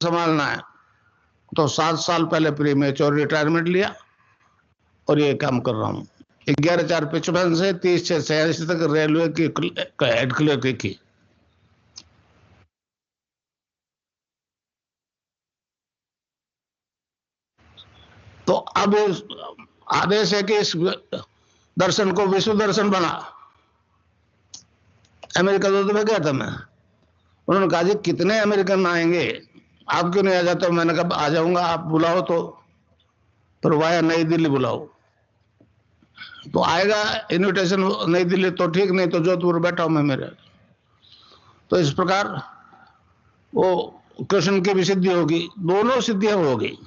संभालना है, तो 7 साल पहले प्री मेच्योर रिटायरमेंट लिया और ये काम कर रहा हूँ। 11/4/55 से 30/6/86 तक रेलवे की हेड क्लर्क की। तो अब आदेश है कि इस दर्शन को विश्व दर्शन बना। अमेरिका दूत में गया था मैं, उन्होंने कहा जी कितने अमेरिकन आएंगे, आप क्यों नहीं आ जाते? मैंने कहा आ जाऊंगा, आप बुलाओ तो, पर वाया नई दिल्ली बुलाओ तो आएगा। इनविटेशन नई दिल्ली तो ठीक, नहीं तो जोधपुर बैठा हूं मैं मेरे। तो इस प्रकार वो कृष्ण की भी सिद्धि होगी, दोनों सिद्धियां होगी।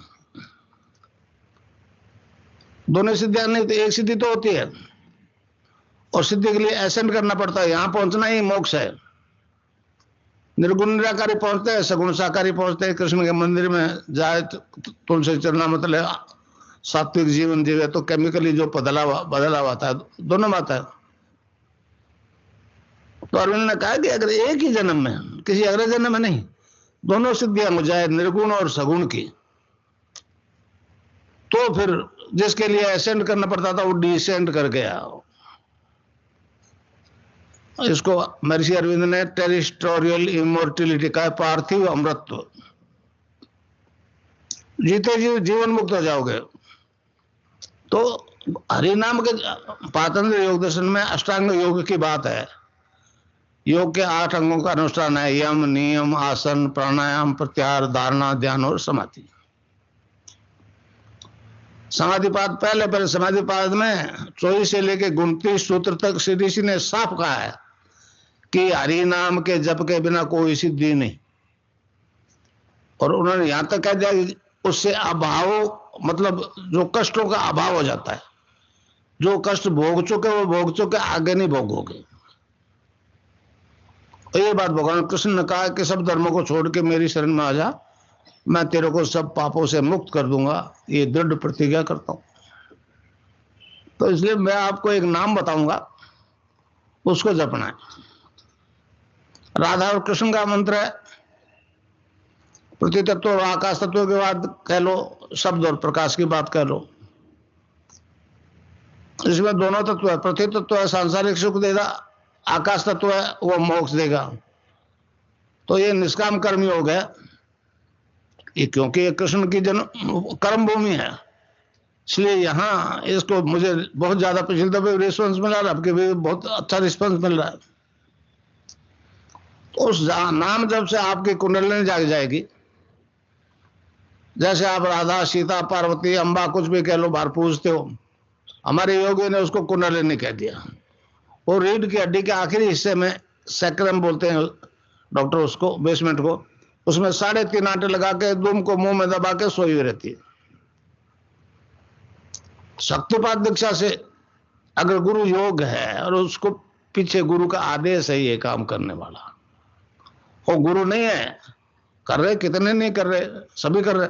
दोनों सिद्धियां नहीं तो एक सिद्धि तो होती है, और सिद्धि के लिए असेंड करना पड़ता है, यहां पहुंचना ही मोक्ष है। निर्गुण निराकारी पहुंचते हैं, सगुण साकारी पहुंचते हैं। कृष्ण के मंदिर में जाए तुलसी चरना मतलब सात्विक जीवन जीवे तो केमिकली जो बदला हुआ था, दोनों बात है। तो अरविंद ने कहा कि अगर एक ही जन्म में, किसी अगले जन्म में नहीं, दोनों सिद्धियां हो जाए निर्गुण और सगुण की, तो फिर जिसके लिए असेंड करना पड़ता था वो डिसेंड कर गया। इसको महर्षि अरविंद ने टेरिस्टोरियल इमोर्टिलिटी का, पार्थिव अमृतत्व। जीते जी जीवन मुक्त हो जाओगे। तो हरिनाम के पातंत्र योग दर्शन में अष्टांग योग की बात है। योग के 8 अंगों का अनुष्ठान है, यम नियम आसन प्राणायाम प्रत्याहार धारणा ध्यान और समाधि। समाधिपाद पहले समाधिपाद में 24 से लेकर 29 सूत्र तक श्री ऋषि ने साफ कहा है कि हरि नाम के जप के बिना कोई सिद्धि नहीं। और उन्होंने यहां तक कह दिया कि उससे अभाव, मतलब जो कष्टों का अभाव हो जाता है। जो कष्ट भोग चुके वो भोग चुके, आगे नहीं भोगोगे। और ये बात भगवान कृष्ण ने कहा कि सब धर्मों को छोड़ के मेरी शरण में आ जा, मैं तेरे को सब पापों से मुक्त कर दूंगा। ये दृढ़ प्रतिज्ञा करता हूं। तो इसलिए मैं आपको एक नाम बताऊंगा, उसको जपना है। राधा और कृष्ण का मंत्र है पृथ्वी तत्व और आकाश तत्व के बाद कह लो, शब्द और प्रकाश की बात कह लो। इसमें दोनों तत्व है, पृथ्वी तत्व है सांसारिक सुख देगा, आकाश तत्व है वो मोक्ष देगा। तो ये निष्काम कर्मी हो गया ये, क्योंकि ये कृष्ण की जन्म कर्म भूमि है, इसलिए यहाँ इसको मुझे बहुत ज्यादा पिछले दफे रिस्पॉन्स मिला रहा, आपके भी बहुत अच्छा रिस्पॉन्स मिल रहा है। तो उस नाम जब से आपकी कुंडलिनी जाग जाएगी, जैसे आप राधा सीता पार्वती अम्बा कुछ भी कह लो, बाहर पूछते हो, हमारे योगी ने उसको कुंडलिनी कह दिया। वो रीढ़ की हड्डी के आखिरी हिस्से में सैक्रम बोलते हैं डॉक्टर उसको, बेसमेंट को, उसमें 3.5 आटे लगा के दुम को मुंह में दबा के सोई हुई रहती है। शक्तिपात दीक्षा से अगर गुरु योग है और उसको पीछे गुरु का आदेश है ये काम करने वाला, वो गुरु नहीं है, कर रहे कितने नहीं कर रहे, सभी कर रहे।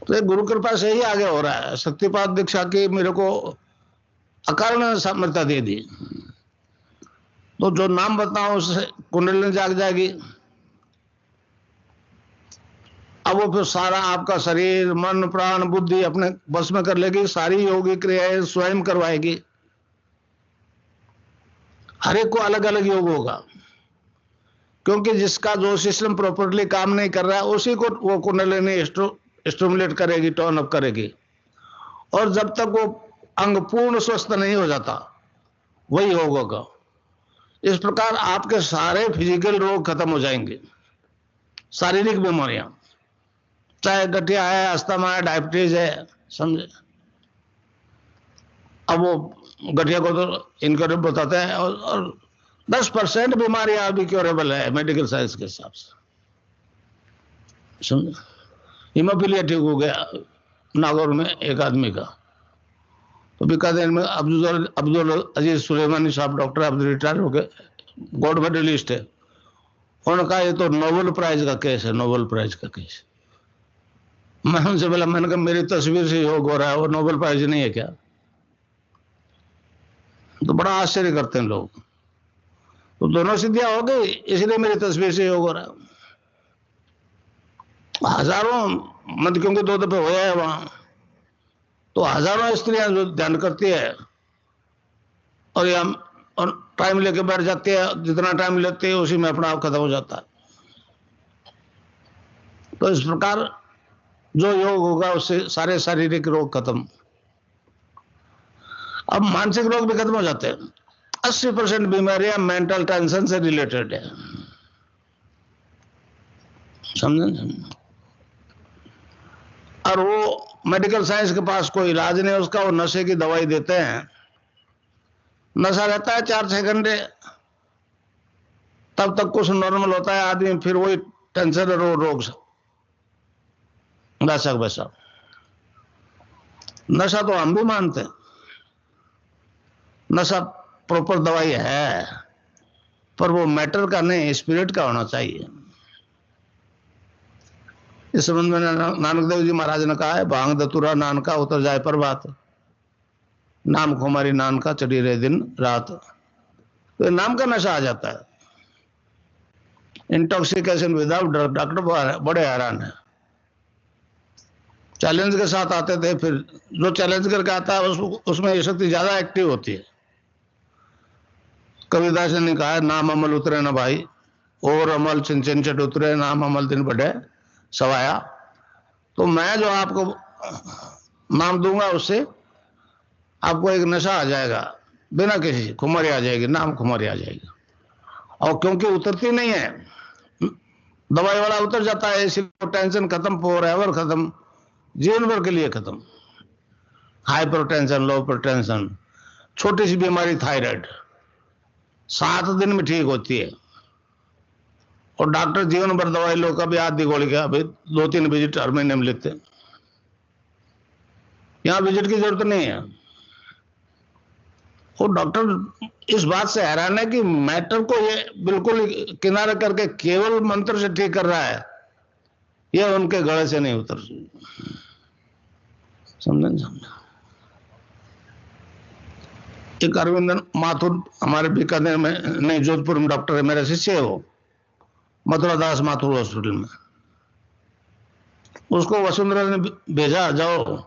तो गुरु कृपा से ही आगे हो रहा है। शक्तिपात दीक्षा की मेरे को अकारण सामर्थ्य दे दी, तो जो नाम बताऊं उससे कुंडलिनी जाग जाएगी। अब वो फिर सारा आपका शरीर मन प्राण बुद्धि अपने बस में कर लेगी, सारी योगी क्रियाएं स्वयं करवाएगी। हर एक को अलग अलग योग होगा, क्योंकि जिसका जो सिस्टम प्रॉपरली काम नहीं कर रहा है उसी को वो कुंडलिनी स्टिमुलेट करेगी, टर्न अप करेगी। और जब तक वो अंग पूर्ण स्वस्थ नहीं हो जाता वही योग होगा। इस प्रकार आपके सारे फिजिकल रोग खत्म हो जाएंगे, शारीरिक बीमारियां, चाहे गठिया है, अस्थमा है, डायबिटीज है, समझे। अब वो गठिया को तो इनक्योरेबल बताते हैं, और 10% बीमारियां अभी क्योरेबल है मेडिकल साइंस के हिसाब से, समझे। हीमोफीलिया ठीक हो गया नागौर में एक आदमी का। तो बीकानेर में अब्दुल अब्दुल अजीज सुलेमानी साहब डॉक्टर, अब रिटायर हो गए, गोल्ड मेडलिस्ट है। उन्होंने कहा ये तो नोबेल प्राइज का केस है, नोबेल प्राइज का केस। मैं उनसे बोला, मैंने कहा मेरी तस्वीर से योग हो रहा है, वो नोबेल प्राइज नहीं है क्या? तो बड़ा आश्चर्य करते हैं लोग। तो दोनों सिद्धियां हो गई, इसलिए मेरी तस्वीर से योग हो रहा है। हजारों, मतलब क्योंकि 2 दफे हुआ है वहां, तो हजारों स्त्रियां जो ध्यान करती है और ये हम और टाइम लेके बैठ जाती है, जितना टाइम लेते हैं उसी में अपना आप खत्म हो जाता है। तो इस प्रकार जो योग होगा उससे सारे शारीरिक रोग खत्म। अब मानसिक रोग भी खत्म हो जाते हैं। 80% बीमारियां मेंटल टेंशन से रिलेटेड है, समझे। और वो मेडिकल साइंस के पास कोई इलाज नहीं उसका, वो नशे की दवाई देते हैं। नशा रहता है 4-6 घंटे, तब तक कुछ नॉर्मल होता है आदमी, फिर वही टेंशन और रोग वैसा वैसा। नशा तो हम भी मानते हैं, नशा प्रॉपर दवाई है, पर वो मैटर का नहीं, स्पिरिट का होना चाहिए। इस संबंध में नानक देव जी महाराज ने कहा है, भांग दतुरा नानका उतर जाए प्रभात, नाम खुमारी नानका चढ़ी रहे दिन रात। तो नाम का नशा आ जाता है, इंटॉक्सिकेशन विदाउट ड्रग। डॉक्टर बड़े हैरान है। चैलेंज के साथ आते थे, फिर जो चैलेंज करके आता है उसमें ये शक्ति ज्यादा एक्टिव होती है। कबीरदास ने कहा है, नाम अमल उतरे ना भाई, और अमल चिन चट उतरे, नाम अमल दिन बढ़े सवाया। तो मैं जो आपको नाम दूंगा उससे आपको एक नशा आ जाएगा, बिना किसी खुमारी आ जाएगी, नाम खुमारी आ जाएगी। और क्योंकि उतरती नहीं है, दवाई वाला उतर जाता है, इसलिए टेंशन खत्म, फॉरएवर खत्म, जीवन भर के लिए खत्म। हाइपर टेंशन, लो टेंशन, छोटी सी बीमारी थायराइड 7 दिन में ठीक होती है, और डॉक्टर जीवन भर दवाई लो, कभी आधी गोली का, अभी 2-3 विजिट हर महीने में लेते हैं। यहां विजिट की जरूरत नहीं है। वो डॉक्टर इस बात से हैरान है कि मैटर को ये बिल्कुल किनारे करके केवल मंत्र से ठीक कर रहा है, ये उनके गले से नहीं उतर। समझे। एक अरविंदन माथुर हमारे बीकानेर में, नहीं जोधपुर में डॉक्टर है, मेरे शिष्य है वो, मथुरा दास माथुर हॉस्पिटल में। उसको वसुंधरा ने भेजा, जाओ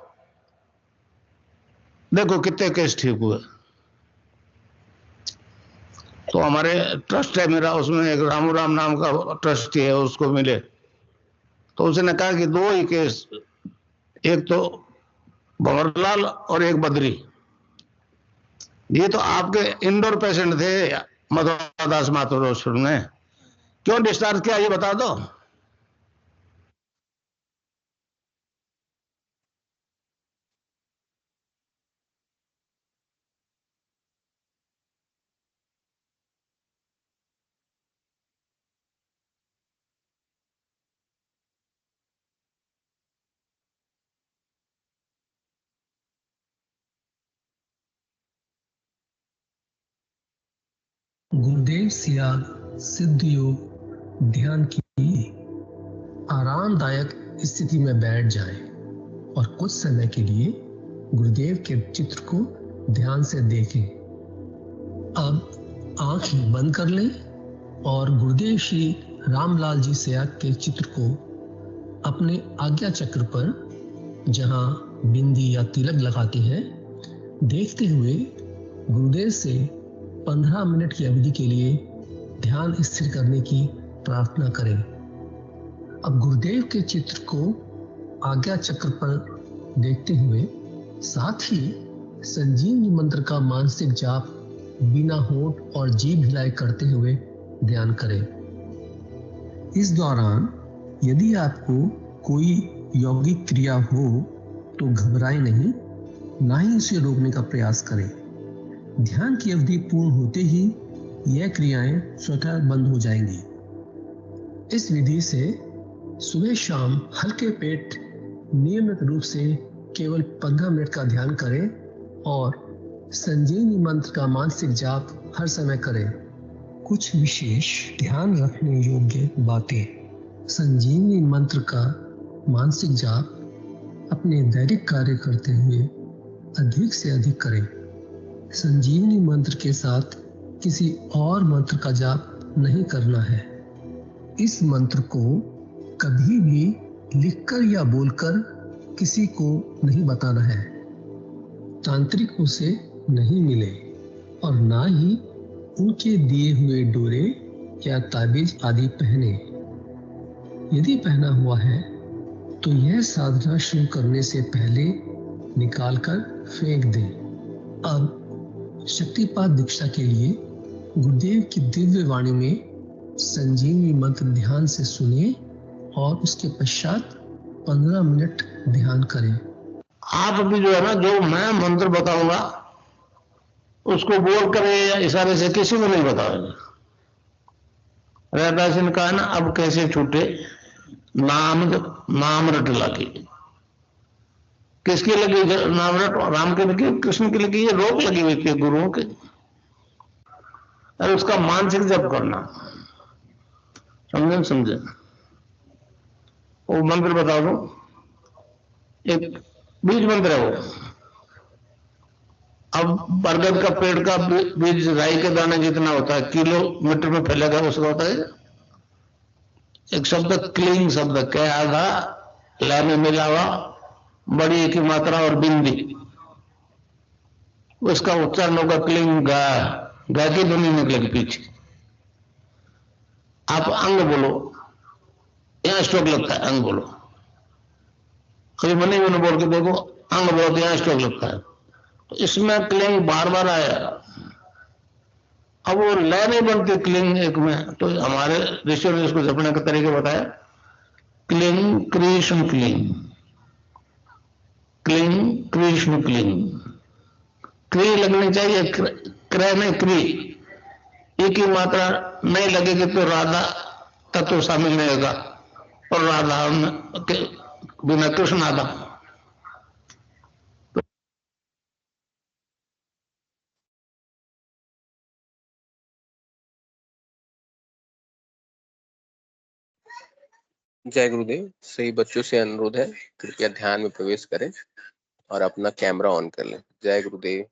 देखो कितने केस ठीक हुए। तो हमारे ट्रस्ट है मेरा, उसमें एक रामू राम नाम का ट्रस्टी है, उसको मिले तो उसने कहा कि 2 ही केस, एक तो भंवरलाल और एक बद्री, ये तो आपके इंडोर पेशेंट थे मधुरा दास माथुर हॉस्पिटल में, क्यों डिस्चार्ज किया ये बता दो। गुरुदेव सियाग सिद्ध योग ध्यान की आरामदायक स्थिति में बैठ जाएं और कुछ समय के लिए गुरुदेव के चित्र को ध्यान से देखें। अब आंख बंद कर लें और गुरुदेव श्री रामलाल जी सियाग के चित्र को अपने आज्ञा चक्र पर, जहां बिंदी या तिलक लगाते हैं, देखते हुए गुरुदेव से 15 मिनट की अवधि के लिए ध्यान स्थिर करने की प्रार्थना करें। अब गुरुदेव के चित्र को आज्ञा चक्र पर देखते हुए साथ ही संजीवनी मंत्र का मानसिक जाप बिना होंठ और जीभ हिलाए करते हुए ध्यान करें। इस दौरान यदि आपको कोई यौगिक क्रिया हो तो घबराएं नहीं, ना ही उसे रोकने का प्रयास करें। ध्यान की अवधि पूर्ण होते ही यह क्रियाएं स्वतः बंद हो जाएंगी। इस विधि से सुबह शाम हल्के पेट नियमित रूप से केवल 15 मिनट का ध्यान करें और संजीवनी मंत्र का मानसिक जाप हर समय करें। कुछ विशेष ध्यान रखने योग्य बातें। संजीवनी मंत्र का मानसिक जाप अपने दैनिक कार्य करते हुए अधिक से अधिक करें। संजीवनी मंत्र के साथ किसी और मंत्र का जाप नहीं करना है। इस मंत्र को कभी भी लिखकर या बोलकर किसी को नहीं बताना है। तांत्रिक उसे नहीं मिले और ना ही उनके दिए हुए डोरे या ताबीज आदि पहने। यदि पहना हुआ है तो यह साधना शुरू करने से पहले निकालकर फेंक दें। अब शक्तिपात दीक्षा के लिए गुरुदेव की दिव्य वाणी में संजीवनी मंत्र ध्यान से सुनिए और उसके पश्चात 15 मिनट ध्यान करें। आप अभी जो है ना, जो मैं मंत्र बताऊंगा उसको बोल कर या इशारे से किसी को नहीं बताओगे। रहदास ने कहा ना, अब कैसे छूटे नाम नाम रट लगी। किसकी लगी नाम रट? राम की लगी, कृष्ण की लगी, ये रोक लगी हुई थी गुरुओं के। अरे उसका मानसिक जप करना, समझे समझे। वो मंत्र बता दो, एक बीज मंत्र है वो। अब बरगद का पेड़ का बीज राई के दाने जितना होता है, किलोमीटर में फैलेगा उसका होता है। एक शब्द क्लीन शब्द क्या आधा लय में मिला हुआ, बड़ी की मात्रा और बिंदी, उसका उच्चारण होगा क्लीन गा। गा की ध्वनि निकलेगी पीछे। आप अंग बोलो, यहां स्ट्रोक लगता है, अंग बोलो। कभी मनी मैंने बोल के देखो, अंग बोलो तो यहां स्ट्रोक लगता है। तो इसमें क्लिंग बार बार आया। अब वो लय नहीं बनती क्लिंग एक में, तो हमारे ऋषियों ने इसको जपने का तरीके बताया। Cling Krishna cling, cling Krishna cling. क्री लगनी चाहिए, क्रय नहीं क्री। एक ही मात्रा नहीं लगेगी तो राधा तत्व शामिल नहीं होगा, और राधा के बिना कृष्ण आधा। जय गुरुदेव। सही बच्चों से अनुरोध है, कृपया ध्यान में प्रवेश करें और अपना कैमरा ऑन कर लें। जय गुरुदेव।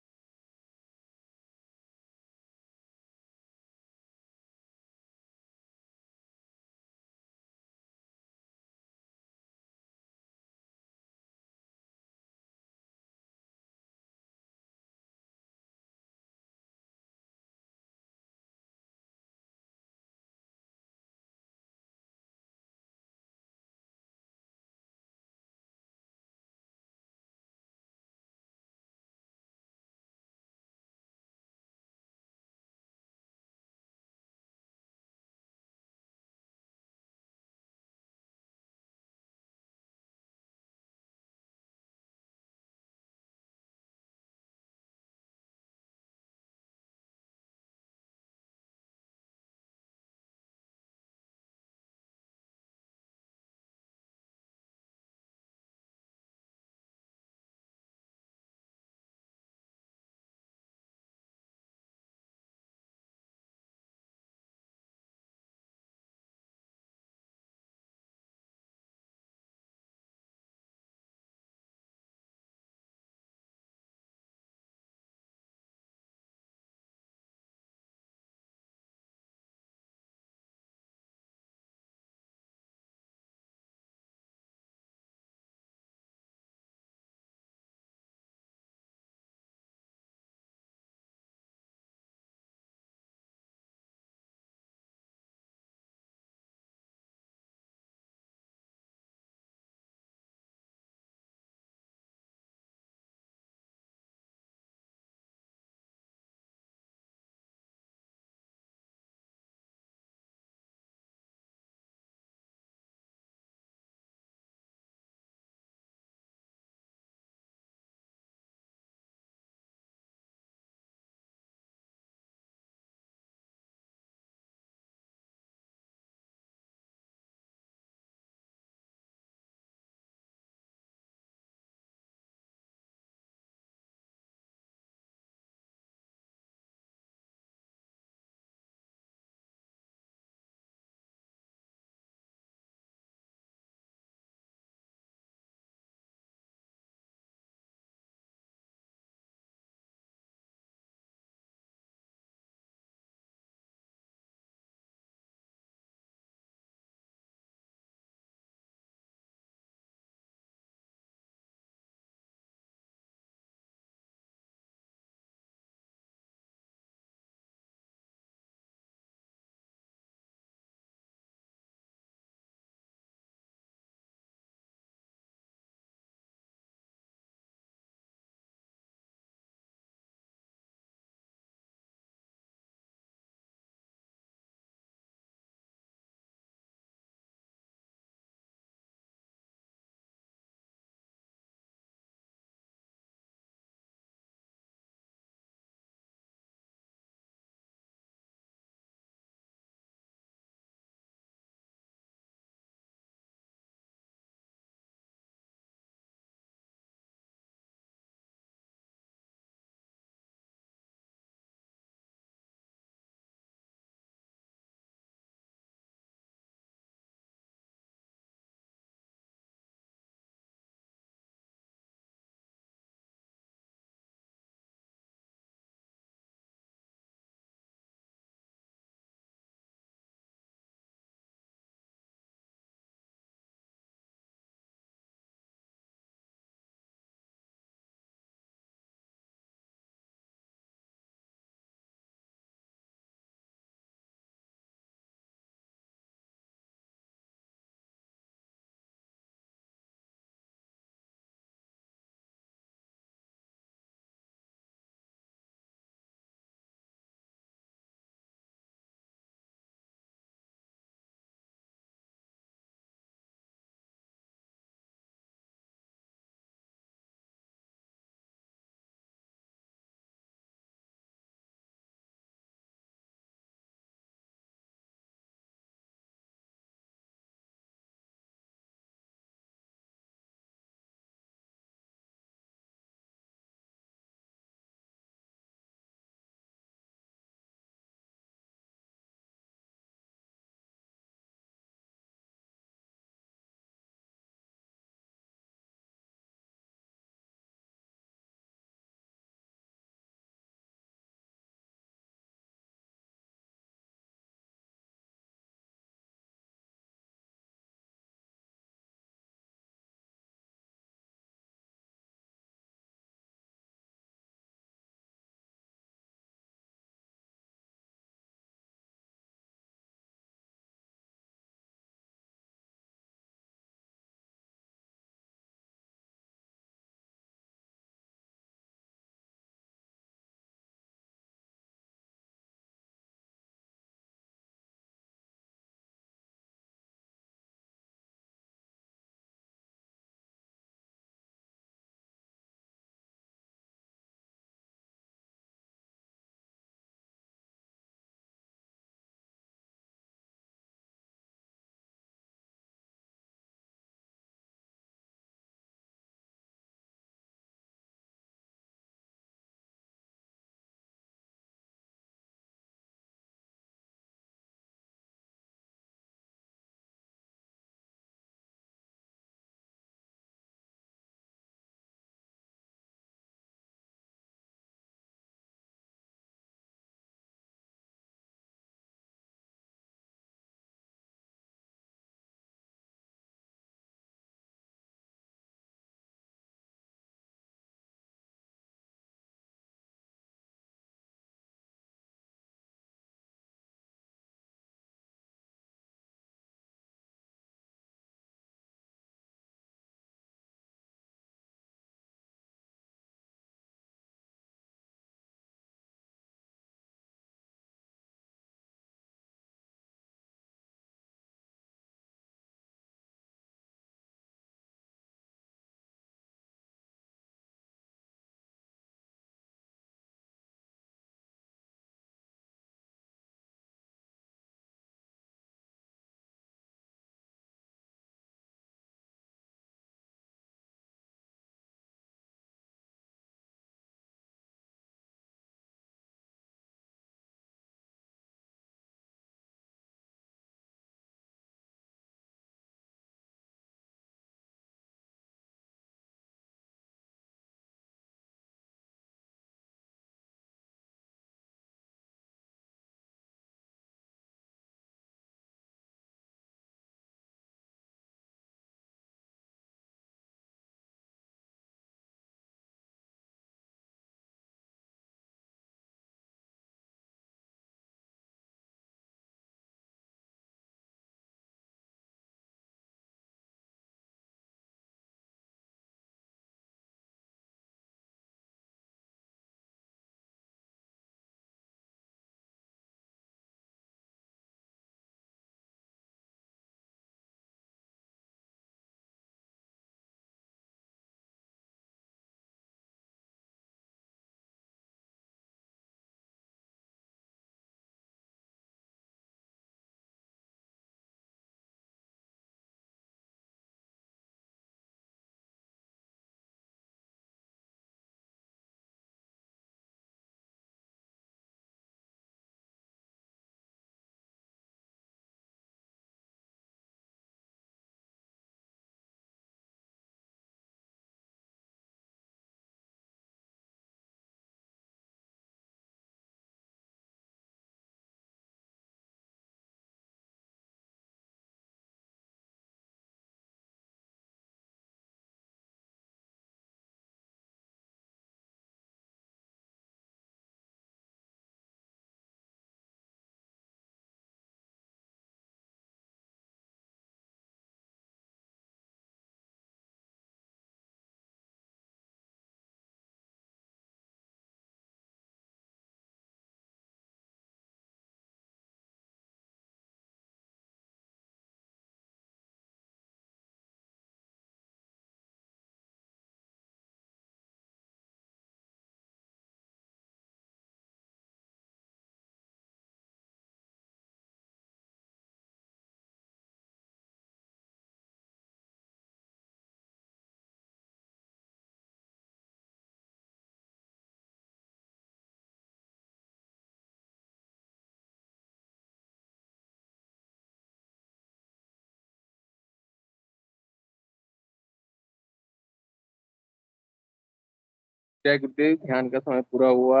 जय गुरुदेव। ध्यान का समय पूरा हुआ।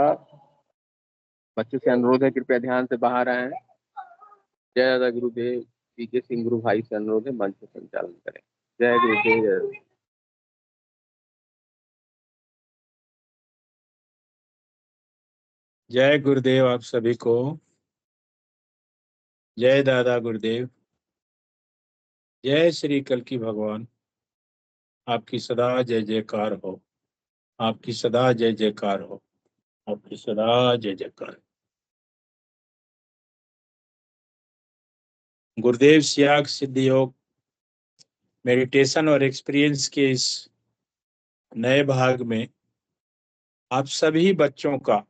बच्चों से अनुरोध है कृपया ध्यान से बाहर आए। जय दादा गुरुदेव। पीके सिंह गुरु भाई से अनुरोध है मंच संचालन करें। जय गुरुदेव। जय गुरुदेव। जय गुरुदेव आप सभी को। जय दादा गुरुदेव। जय श्री कल्की भगवान। आपकी सदा जय जयकार हो। आपकी सदा जय जयकार हो। आपकी सदा जय जयकार। गुरुदेव सियाग सिद्ध योग मेडिटेशन और एक्सपीरियंस के इस नए भाग में आप सभी बच्चों का,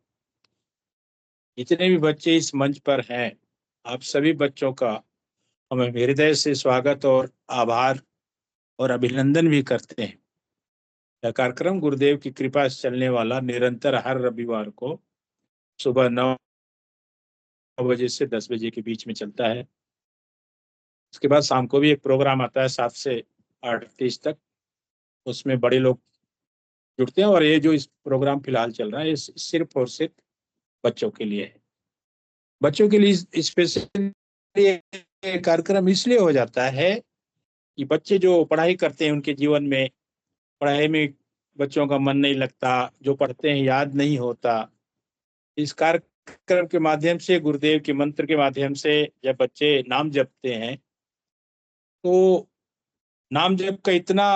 जितने भी बच्चे इस मंच पर हैं, आप सभी बच्चों का हम हृदय से स्वागत और आभार और अभिनंदन भी करते हैं। यह कार्यक्रम गुरुदेव की कृपा से चलने वाला निरंतर हर रविवार को सुबह 9 बजे से 10 बजे के बीच में चलता है। उसके बाद शाम को भी एक प्रोग्राम आता है 7 से 8:30 तक। उसमें बड़े लोग जुड़ते हैं और ये जो इस प्रोग्राम फिलहाल चल रहा है ये सिर्फ और सिर्फ बच्चों के लिए है। बच्चों के लिए स्पेशल कार्यक्रम इसलिए हो जाता है कि बच्चे जो पढ़ाई करते हैं उनके जीवन में पढ़ाई में बच्चों का मन नहीं लगता, जो पढ़ते हैं याद नहीं होता। इस कार्यक्रम के माध्यम से, गुरुदेव के मंत्र के माध्यम से जब बच्चे नाम जपते हैं तो नाम जप का इतना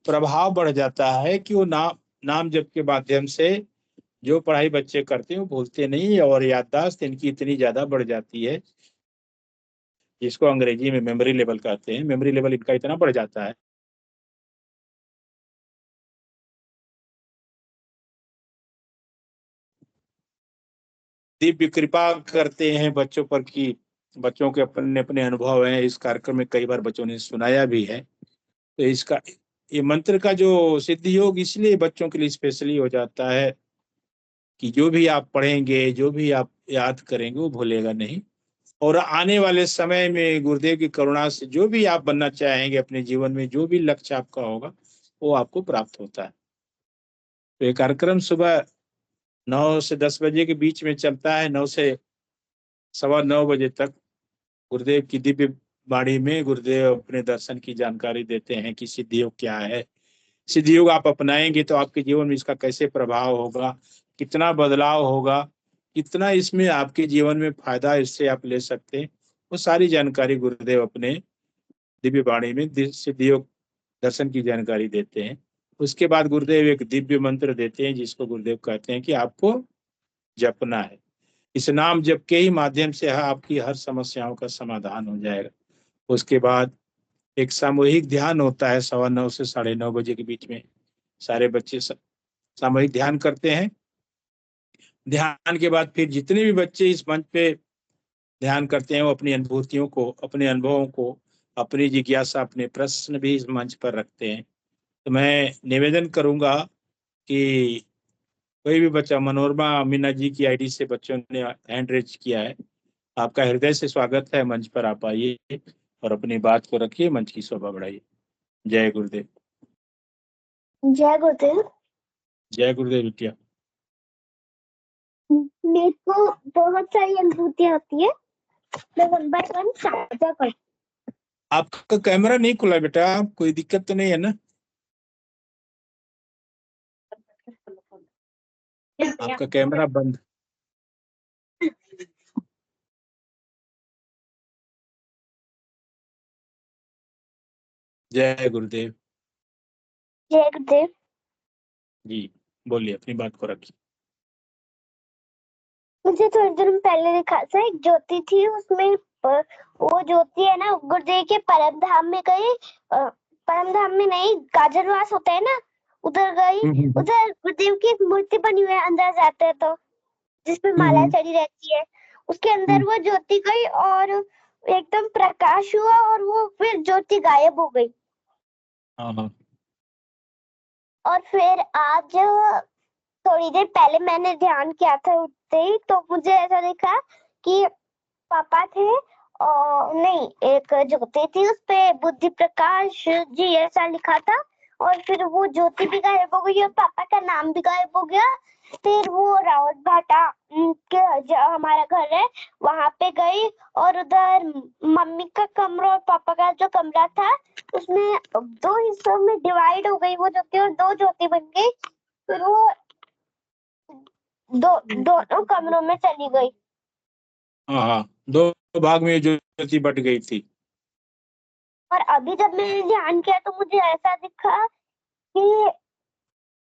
प्रभाव बढ़ जाता है कि वो नाम जप के माध्यम से जो पढ़ाई बच्चे करते हैं वो भूलते नहीं और याददाश्त इनकी इतनी ज्यादा बढ़ जाती है, जिसको अंग्रेजी में मेमोरी लेवल कहते हैं। मेमोरी लेवल इनका इतना बढ़ जाता है दिव्य कृपा करते हैं बच्चों पर कि बच्चों के अपने अपने अनुभव हैं। इस कार्यक्रम में कई बार बच्चों ने सुनाया भी है। तो इसका ये मंत्र का जो सिद्धि योग इसलिए बच्चों के लिए स्पेशली हो जाता है कि जो भी आप पढ़ेंगे, जो भी आप याद करेंगे वो भूलेगा नहीं। और आने वाले समय में गुरुदेव की करुणा से जो भी आप बनना चाहेंगे अपने जीवन में, जो भी लक्ष्य आपका होगा वो आपको प्राप्त होता है। तो ये कार्यक्रम सुबह 9 से 10 बजे के बीच में चलता है। 9 से 9:15 बजे तक गुरुदेव की दिव्य वाणी में गुरुदेव अपने दर्शन की जानकारी देते हैं कि सिद्धि योग क्या है, सिद्धि योग आप अपनाएंगे तो आपके जीवन में इसका कैसे प्रभाव होगा, कितना बदलाव होगा, कितना इसमें आपके जीवन में फायदा इससे आप ले सकते हैं, वो सारी जानकारी गुरुदेव अपने दिव्य वाणी में सिद्धि योग दर्शन की जानकारी देते हैं। उसके बाद गुरुदेव एक दिव्य मंत्र देते हैं जिसको गुरुदेव कहते हैं कि आपको जपना है। इस नाम जप के ही माध्यम से आपकी हर समस्याओं का समाधान हो जाएगा। उसके बाद एक सामूहिक ध्यान होता है 9:15 से 9:30 बजे के बीच में। सारे बच्चे सामूहिक ध्यान करते हैं। ध्यान के बाद फिर जितने भी बच्चे इस मंच पे ध्यान करते हैं वो अपनी अनुभूतियों को, अपने अनुभवों को, अपनी जिज्ञासा, अपने प्रश्न भी इस मंच पर रखते हैं। तो मैं निवेदन करूंगा कि कोई भी बच्चा, मनोरमा मीना जी की आईडी से बच्चों ने हैंड रेज किया है, आपका हृदय से स्वागत है। मंच पर आप आइए और अपनी बात को रखिए, मंच की शोभा बढ़ाइए। जय गुरुदेव। जय गुरुदेव। जय गुरुदेव बिटिया। मेरे को बहुत सारी अनुभूतियां होती है, मैं 1 by 1 साझा कर। आपका कैमरा नहीं खुला बेटा, कोई दिक्कत तो नहीं है ना? आपका कैमरा बंद। जय गुरुदेव। जय गुरुदेव। जी बोलिए, अपनी बात को रखिए। मुझे थोड़ी देर पहले दिखा था, एक ज्योति थी, उसमें वो ज्योति है ना, गुरुदेव के परम धाम में गई, परम धाम में नहीं, गाजरवास होता है ना, उधर गई। उधर गुरुदेव की एक मूर्ति बनी हुई है, अंदर जाते हैं तो, जिसपे माला चढ़ी रहती है, उसके अंदर वो ज्योति गई और एकदम प्रकाश हुआ और वो फिर ज्योति गायब हो गई। और फिर आज थोड़ी देर पहले मैंने ध्यान किया था उठते ही, तो मुझे ऐसा दिखा कि पापा थे और नहीं, एक ज्योति थी, उस पे बुद्धि प्रकाश जी ऐसा लिखा था और फिर वो ज्योति भी गायब हो गई और पापा का नाम भी गायब हो गया। फिर वो रावत भाटा के जो हमारा घर है वहां पे गई और उधर मम्मी का कमरा और पापा का जो कमरा था उसमें 2 हिस्सों में डिवाइड हो गई वो ज्योति और 2 ज्योति बन गई। फिर वो दोनों कमरों में चली गई। हाँ हाँ, 2 भाग में ज्योति बट गई थी। और अभी जब मैंने ध्यान किया तो मुझे ऐसा दिखा कि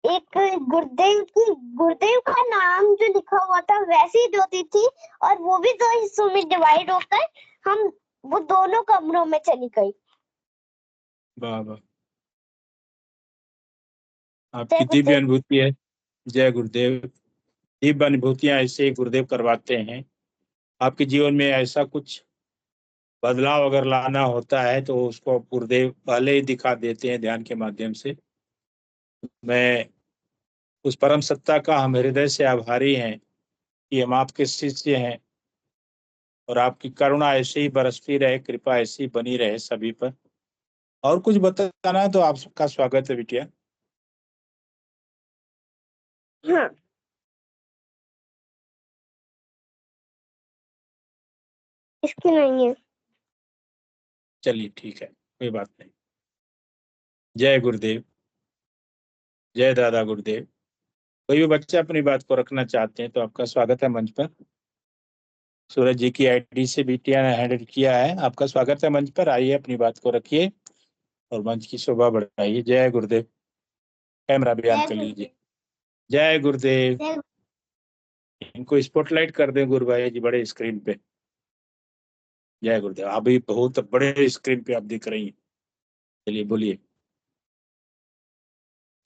एक गुरुदेव का नाम जो लिखा हुआ था वैसी ज्योति थी और वो भी 2 हिस्सों में डिवाइड होकर वो दोनों कमरों में चली गई। वाह वाह, आपकी दिव्य अनुभूति है। जय गुरुदेव। दिव्य अनुभूतियां ऐसे गुरुदेव करवाते हैं। आपके जीवन में ऐसा कुछ बदलाव अगर लाना होता है तो उसको गुरुदेव पहले ही दिखा देते हैं ध्यान के माध्यम से। मैं उस परम सत्ता का हम हृदय से आभारी हैं कि हम आपके शिष्य हैं और आपकी करुणा ऐसे ही बरसती रहे, कृपा ऐसी बनी रहे सभी पर। और कुछ बताना है तो आपका स्वागत है बिटिया। हाँ, इसकी नहीं है। चलिए ठीक है, कोई बात नहीं। जय गुरुदेव, जय दादा गुरुदेव। कोई भी बच्चे अपनी बात को रखना चाहते हैं तो आपका स्वागत है मंच पर। सूरज जी की आईडी से बिटिया ने हैंडल किया है। आपका स्वागत है मंच पर, आइए अपनी बात को रखिए और मंच की शोभा बढ़ाइए। जय गुरुदेव। कैमरा भी ऑन कर लीजिए। जय गुरुदेव। इनको स्पॉटलाइट कर दें गुरु भाई जी बड़े स्क्रीन पे। जय गुरुदेव। अभी बहुत बड़े स्क्रीन पे आप दिख रही हैं। चलिए बोलिए।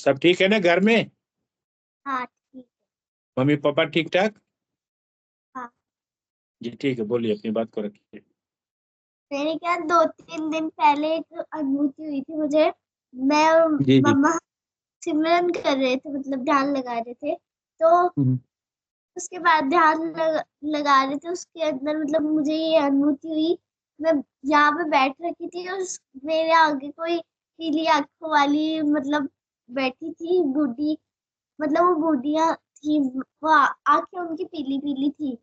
सब ठीक है ना घर में? हाँ ठीक है। मम्मी पापा ठीक ठाक? हाँ। जी ठीक है, बोलिए अपनी बात को रखिए। मेरे क्या 2-3 दिन पहले एक अनुभूति हुई थी मुझे। मैं और जी जी। मम्मा सिमरन कर रहे थे, मतलब ध्यान लगा रहे थे। तो उसके बाद ध्यान लगा रहे थे, उसके अंदर मतलब मुझे ये अनुभूति हुई। मैं यहाँ पे बैठ रखी थी और मेरे आगे कोई पीली आंखों वाली मतलब बैठी थी बूढ़ी, मतलब वो बूढ़िया थी, वो आंखें उनकी पीली पीली थी,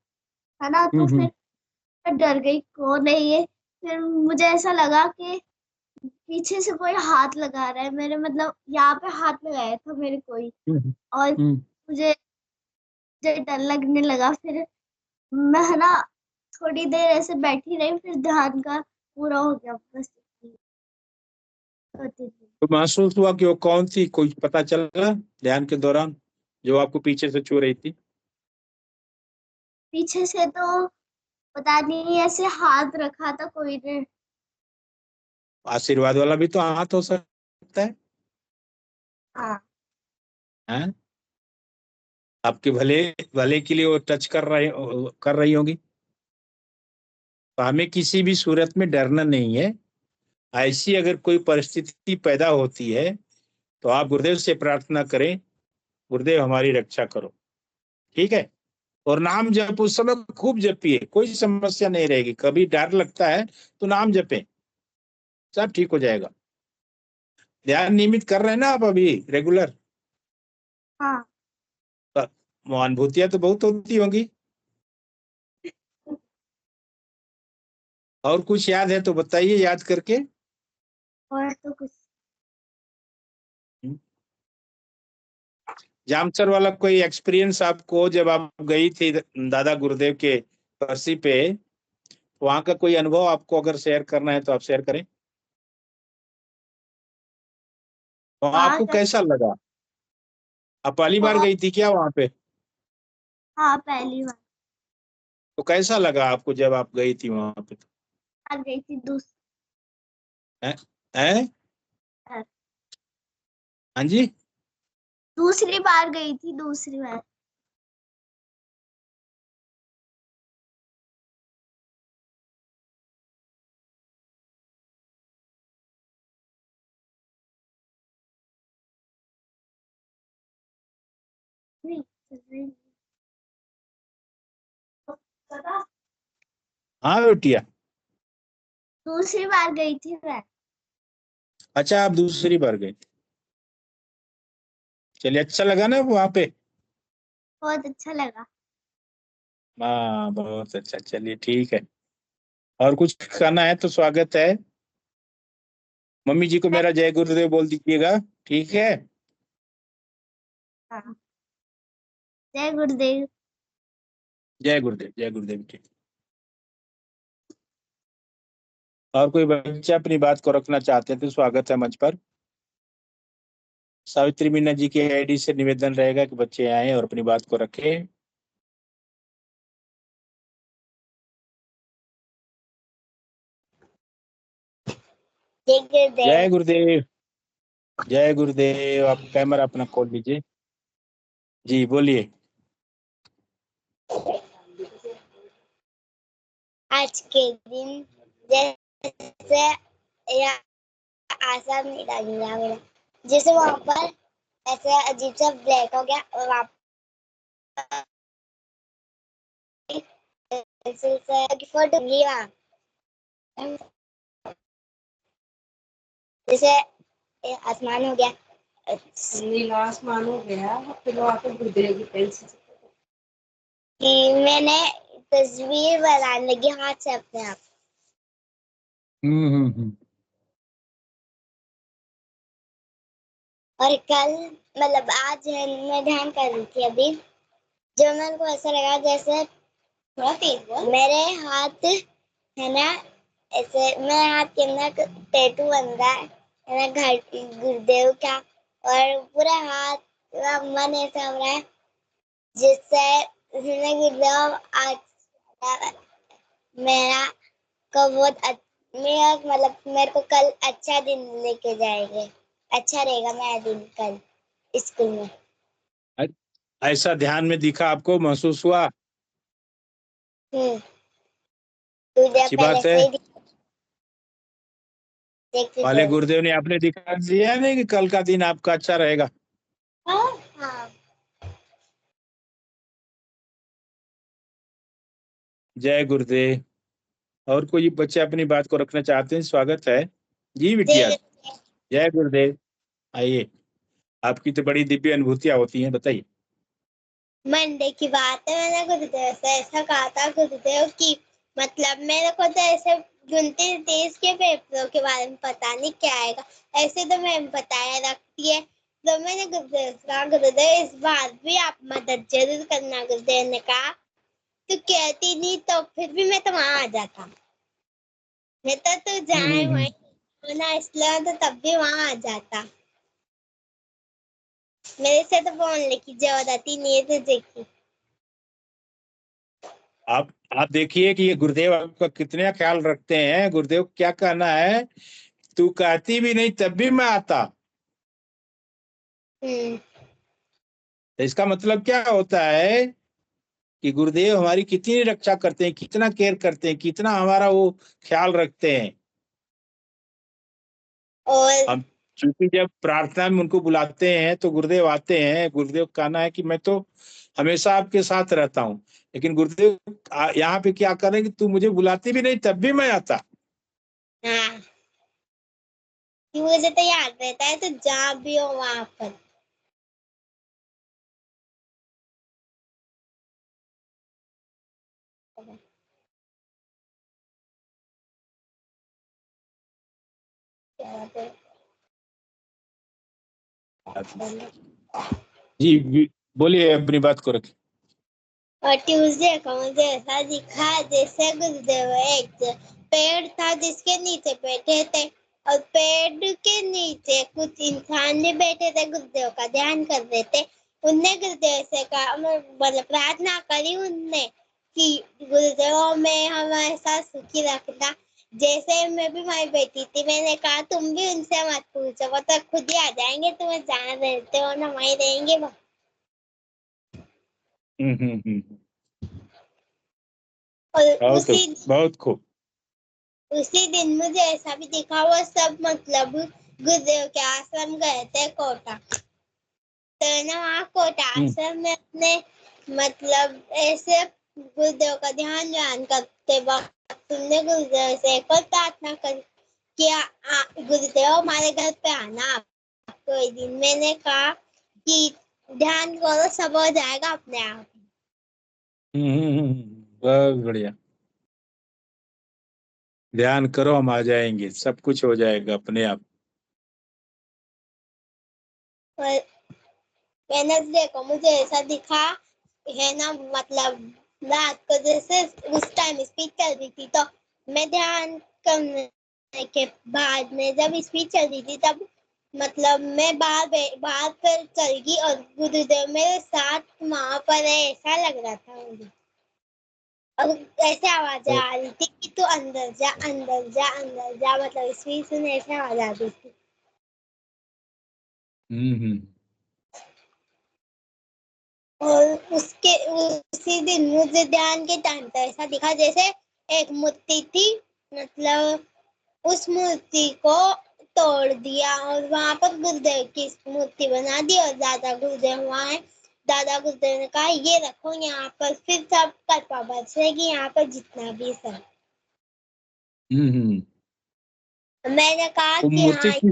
है ना। तो फिर मैं डर गई, कौन है ये। फिर मुझे ऐसा लगा कि पीछे से कोई हाथ लगा रहा है मेरे, मतलब यहाँ पे हाथ लगाया था मेरे कोई। और मुझे डर लगने लगा। फिर मैं है ना थोड़ी देर ऐसे बैठी रही, फिर ध्यान का पूरा हो गया बस। तो महसूस हुआ कि वो कौन सी, कोई पता चला ध्यान के दौरान जो आपको पीछे से छू रही थी? पीछे से तो पता नहीं, ऐसे हाथ रखा था कोई ने। आशीर्वाद वाला भी तो हाथ हो सकता है। हाँ। हैं? आपके भले भले के लिए वो टच कर रही होगी। तो हमें किसी भी सूरत में डरना नहीं है। ऐसी अगर कोई परिस्थिति पैदा होती है तो आप गुरुदेव से प्रार्थना करें, गुरुदेव हमारी रक्षा करो, ठीक है। और नाम जप उस समय खूब जपिए, कोई समस्या नहीं रहेगी। कभी डर लगता है तो नाम जपें, सब ठीक हो जाएगा। ध्यान नियमित कर रहे हैं ना आप अभी रेगुलर? हाँ। तो अनुभूतियां तो बहुत होती होंगी। और कुछ याद है तो बताइए, याद करके। और तो कुछ जामसर वाला कोई एक्सपीरियंस आपको, जब आप गई थी दादा गुरुदेव के बरसी पे, वहां का कोई अनुभव आपको अगर शेयर करना है तो आप शेयर करें। वहां हाँ आपको कैसा लगा? आप पहली बार गई थी क्या वहां पे? हाँ पहली तो कैसा लगा आपको जब आप गई थी वहां पे? बार गई थी, हैं? हैं? हाँ जी। दूसरी बार गई थी, दूसरी बार। नहीं, हाँ बेटिया। दूसरी बार गई थी मैं। अच्छा, आप दूसरी बार गए। चलिए, अच्छा लगा ना वहाँ पे? बहुत अच्छा लगा। हाँ, बहुत अच्छा। चलिए ठीक है, और कुछ करना है तो स्वागत है। मम्मी जी को मेरा जय गुरुदेव बोल दीजिएगा, ठीक है? हाँ, जय गुरुदेव। जय गुरुदेव, जय गुरुदेव। ठीक। और कोई बच्चे अपनी बात को रखना चाहते हैं तो स्वागत है मंच पर। सावित्री मीना जी की आईडी से निवेदन रहेगा कि बच्चे आए और अपनी बात को रखें। जय गुरुदेव। जय गुरुदेव, जय गुरुदेव। आप कैमरा अपना खोल लीजिए। जी बोलिए। आज के दिन जैसे या आसाम नीला नीला मेरा, जैसे वहां पर ऐसे अजीब सा ब्लैक हो गया और वहां की फोटो ली वहां, जैसे आसमान हो गया, नीला आसमान हो गया, फिर वहां पर गुरुदेव की पेंसिल कि मैंने तस्वीर बनाने लगी हाथ से अपने आप। हम्म। और कल मतलब आज मैं ध्यान कर रही थी अभी, जो मेरे को ऐसा लगा जैसे थोड़ा तेज बोल, मेरे हाथ है ना, ऐसे मेरे हाथ के अंदर टैटू बन रहा है ना, घर गुरुदेव का, और पूरा हाथ पूरा मन ऐसा हो रहा है जिससे गुरुदेव आज मेरा को बहुत मेरा मतलब मेरे को कल अच्छा दिन लेके जाएंगे, अच्छा रहेगा मेरा दिन कल स्कूल में। ऐसा ध्यान में दिखा आपको, महसूस हुआ? तुझे अच्छी पहले बात है। से ही देखते पहले गुरुदेव ने आपने दिखा दिया है नहीं कि कल का दिन आपका अच्छा रहेगा। हाँ। जय गुरुदेव। और कोई बच्चे अपनी बात को रखना चाहते हैं, स्वागत है। जी बिटिया, जय गुरुदेव। आइए, आपकी तो बड़ी दिव्य अनुभूतियां होती हैं, बताइए। मंडे की बात है, मैंने गुरुदेव से ऐसा कहा था गुरुदेव की मतलब मेरे को तो ऐसे 29-30 के पेपरों के बारे में पता नहीं क्या आएगा, ऐसे तो मैम बताया रखती है, तो मैंने गुरुदेव से कहा गुरुदेव इस बार भी आप मदद जरूर करना। गुरुदेव ने कहा तो कहती नहीं तो फिर भी मैं तो वहां आ जाता, मैं तो जाए वहीं होना इसलिए तो तब भी वहां आ जाता, मेरे से तो बोलने की जरूरत ही नहीं है तुझे की। आप देखिए कि ये गुरुदेव आपका कितने ख्याल रखते हैं। गुरुदेव क्या कहना है, तू कहती भी नहीं तब भी मैं आता। तो इसका मतलब क्या होता है कि गुरुदेव हमारी कितनी रक्षा करते हैं, कितना केयर करते हैं, कितना हमारा वो ख्याल रखते हैं। और हम चूंकि जब प्रार्थना में उनको बुलाते हैं तो गुरुदेव आते हैं। गुरुदेव कहना है कि मैं तो हमेशा आपके साथ रहता हूँ, लेकिन गुरुदेव यहाँ पे क्या कर रहे हैं कि तू मुझे बुलाती भी नहीं तब भी मैं आता। हाँ, मुझे तो याद रहता है तो जहाँ भी हो वहां पर। जी बोलिए, अपनी बात को रखिए। और ट्यूसडे को मुझे ऐसा दिखा जैसे गुरुदेव एक पेड़ था जिसके नीचे बैठे थे, और पेड़ के नीचे कुछ इंसान भी बैठे थे, गुरुदेव का ध्यान कर रहे थे। उनने गुरुदेव से कहा, मतलब प्रार्थना करी उनने कि गुरुदेव में हमेशा सुखी रखना। जैसे मैं भी वहीं बैठी थी, मैंने कहा तुम भी उनसे मत पूछो, वो तो खुद ही आ जाएंगे, तुम्हें जहाँ रहते हो ना वहीं रहेंगे वो। और बहुत खूब। उसी दिन मुझे ऐसा भी दिखा, वो सब मतलब गुरुदेव के आश्रम गए थे कोटा, तो ना वहाँ कोटा आश्रम में अपने मतलब ऐसे गुरुदेव का ध्यान करते वक्त तुमने गुरुदेव से एक और प्रार्थना कर कि गुरुदेव हमारे घर पे आना कोई दिन। मैंने कहा कि ध्यान करो सब हो जाएगा अपने आप। बहुत बढ़िया। ध्यान करो हम आ जाएंगे, सब कुछ हो जाएगा अपने आप। और वेडनेसडे को मुझे ऐसा दिखा है ना, मतलब रात को जैसे उस टाइम स्पीच चल रही थी तो मैं ध्यान करने के बाद में जब स्पीच चल रही थी तब मतलब मैं बाहर पर चल गई और गुरुदेव मेरे साथ वहां पर है, ऐसा लग रहा था मुझे। और ऐसे आवाजें आ रही थी कि तू अंदर जा अंदर जा अंदर जा, मतलब स्पीच में ऐसे आवाज आ रही थी। और उसी दिन मुझे ध्यान के टाइम पर ऐसा दिखा जैसे एक मूर्ति थी, मतलब उस मूर्ति को तोड़ दिया और वहां पर गुरुदेव की मूर्ति बना दी और दादा गुरुदेव वहां है। दादा गुरुदेव ने कहा ये रखो यहाँ पर, फिर सब कृपा बरसेगी यहाँ पर जितना भी सब। मैंने कहा वो कि मूर्ति हाँ,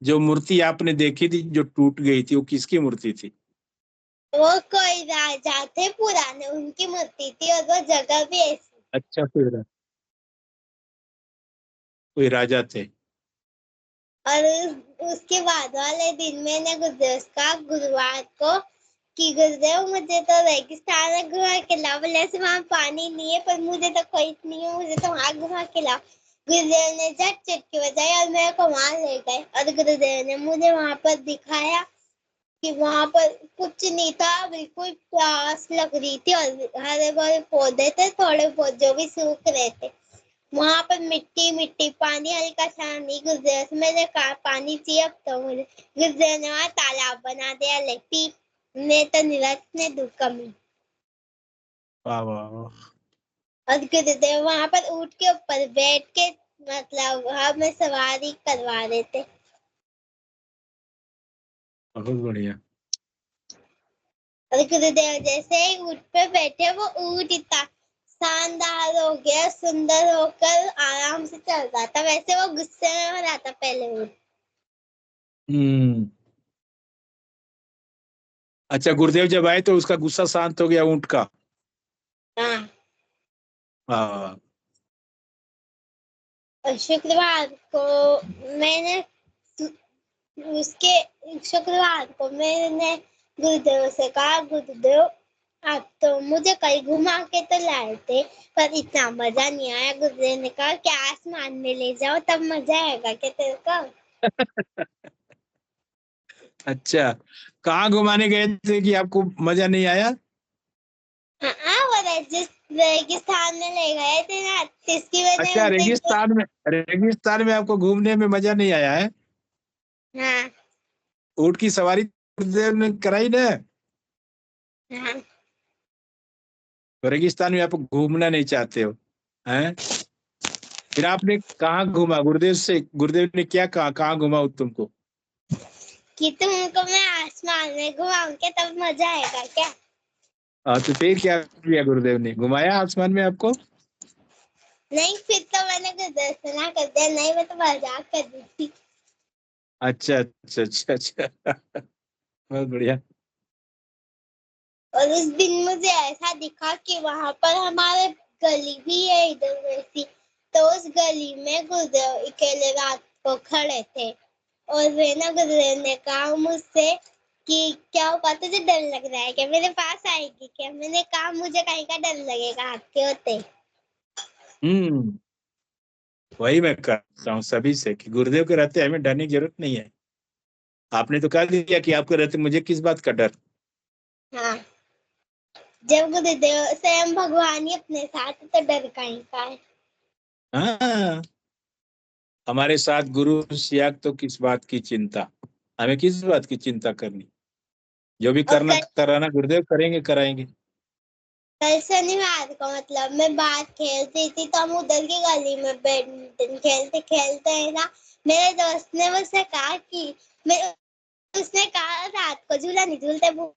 जो मूर्ति आपने देखी थी जो टूट गई थी, वो किसकी मूर्ति थी? वो कोई राजा थे पुराने, उनकी मूर्ति थी और वो जगह भी ऐसी। अच्छा, कोई राजा थे। और उसके बाद वाले दिन मैंने गुरुदेव का गुरुवार को कि गुरुदेव मुझे तो रेगिस्तान में घुमा के लाओ, बोले से वहाँ पानी नहीं है पर मुझे तो कोई नहीं है, मुझे तो वहाँ घुमा के लाओ। गुरुदेव ने झट चटकी बजाई और मेरे को वहाँ ले गए और गुरुदेव ने मुझे वहाँ पर दिखाया कि वहाँ पर कुछ नहीं था, बिल्कुल प्यास लग रही थी और हरे भरे पौधे थे, थोड़े बहुत जो भी सूख रहे थे। वहाँ पर मिट्टी मिट्टी, पानी हल्का सा नहीं। गुरुदेव से मैंने कहा पानी चाहिए अब तो मुझे। गुरुदेव ने वहाँ तालाब बना दिया, लेटी मैं तो निराश ने दुख कमी। वाह वाह वाह। और गुरुदेव वहाँ पर ऊँट के ऊपर बैठ के मतलब हमें सवारी करवा रहे थे। बहुत बढ़िया। और गुरुदेव जैसे ही ऊँट पे बैठे वो ऊँट इतना शानदार हो गया, सुंदर होकर आराम से चल रहा था, वैसे वो गुस्से में हो रहा था पहले ऊँट। अच्छा, गुरुदेव जब आए तो उसका गुस्सा शांत हो गया ऊंट का? हाँ। हाँ। और शुक्रवार को मैंने गुरुदेव से कहा गुरुदेव आप तो मुझे कहीं घुमा के तो लाए थे पर इतना मजा नहीं आया। गुरुदेव ने कहा कि आसमान में ले जाओ तब मजा आएगा क्या तेरे को। अच्छा, कहाँ घुमाने गए थे कि आपको मजा नहीं आया? हाँ, वो रेगिस्तान में ले गए थे ना, इसकी वजह अच्छा, रेगिस्तान में आपको घूमने में मजा नहीं आया है? हाँ। ऊंट की सवारी गुरुदेव ने कराई ना? हाँ। तो रेगिस्तान में आप घूमना नहीं चाहते हो हैं? फिर आपने कहाँ घूमा? गुरुदेव ने क्या कहा, कहाँ घुमा तुमको? कि तुमको मैं आसमान में घुमाऊं क्या तब मजा आएगा क्या। हाँ, तो फिर क्या किया गुरुदेव ने? घुमाया आसमान में आपको? नहीं, फिर तो मैंने गुरुदेव से ना कर दिया, नहीं मैं तो मजाक कर दी थी। अच्छा अच्छा अच्छा अच्छा। बहुत बढ़िया। और उस दिन मुझे ऐसा दिखा कि वहां पर हमारे गली भी है इधर वैसी, तो उस गली में गुरुदेव अकेले रात को खड़े थे और वे ना गुरुदेव ने कहा मुझसे कि क्या हुआ तुझे डर लग रहा है क्या, मेरे पास आएगी क्या। मैंने कहा मुझे कहीं का डर लगेगा आपके होते। वही मैं कहता हूँ सभी से कि गुरुदेव के रहते हमें डरने की जरूरत नहीं है। आपने तो कह दिया कि आपके रहते मुझे किस बात का डर। हाँ, जब गुरुदेव स्वयं भगवान ही अपने साथ तो डर कहीं का है। हाँ, हमारे साथ गुरु सियाक तो किस बात की चिंता, हमें किस बात की चिंता करनी। जो भी और करना कराना गुरुदेव करेंगे कराएंगे। कल शनिवार को मतलब मैं बाहर खेलती थी तो हम उधर की गली में बैडमिंटन खेलते खेलते है ना, मेरे दोस्त ने मुझसे कहा कि उसने कहा रात को झूला नहीं झूलते भूत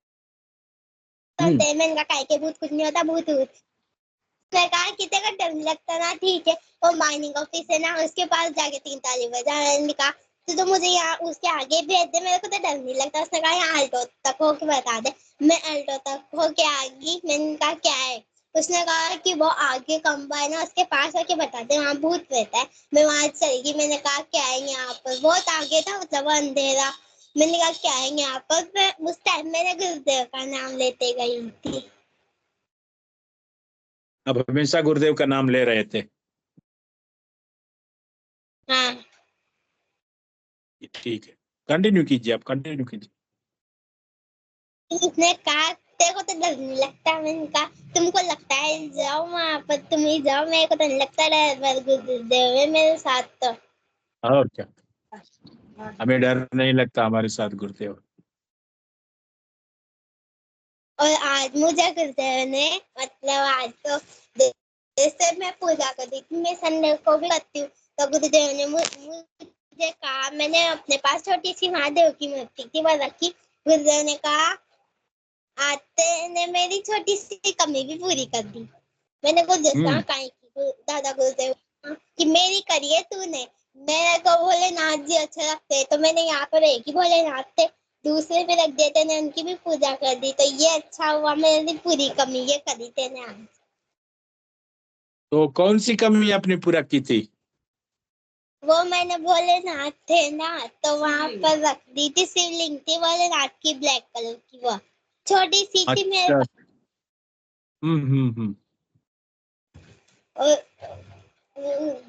होते। मैंने कहा काहे के भूत, कुछ नहीं होता भूत भूत। उसने कहा कि तेरा डर लगता ना, ठीक है वो माइनिंग ऑफिस है ना उसके पास जाके 3 ताली बजा। मैंने कहा तो मुझे यहाँ उसके आगे भेज दे, मेरे को तो डर नहीं लगता। उसने कहा यहाँ अल्टो तक होके बता दे। मैं अल्टो तक होके आ गई। मैंने कहा क्या है? उसने कहा कि वो आगे खंबा है ना, उसके पास आके बता दे, वहाँ भूत रहता है। मैं वहां चली गई। मैंने कहा क्या है यहाँ पर? बहुत आगे था, मतलब अंधेरा। मैंने कहा क्या है यहाँ पर? मैं उस टाइम मेरे गुरुदेव का नाम लेते गई थी। अब हमेशा गुरुदेव का नाम ले रहे थे। हाँ, ठीक है, कंटिन्यू कीजिए, आप कंटिन्यू कीजिए। उसने कहा तेरे को तो डर नहीं लगता? मैंने कहा तुमको लगता है, जाओ वहां पर, तुम ही जाओ, मेरे को तो नहीं लगता डर। गुरुदेव है मेरे साथ तो। और क्या, हमें डर नहीं लगता हमारे साथ गुरुदेव। और आज मुझे गुरुदेव ने, मतलब आज तो जैसे मैं पूजा करती थी, मैं संडे को भी करती हूँ, तो गुरुदेव ने मुझे कहा, मैंने अपने पास छोटी सी महादेव की मूर्ति थी वो रखी। गुरुदेव ने कहा आते ने मेरी छोटी सी कमी भी पूरी कर दी। मैंने गुरुदेव कहा काहे की? दादा गुरुदेव कि मेरी करिए तूने। मेरे को भोलेनाथ जी अच्छे लगते, तो मैंने यहाँ पर एक ही भोलेनाथ थे, दूसरे में रख दिए, तेने उनकी भी पूजा कर दी, तो ये अच्छा हुआ, मेरी पूरी कमी ये करी तेने आज। तो कौन सी कमी आपने पूरा की थी? वो मैंने भोलेनाथ थे ना, तो वहां पर रख दी थी, शिवलिंग थी भोलेनाथ की, ब्लैक कलर की, वो छोटी सी थी मेरे अच्छा। पास। और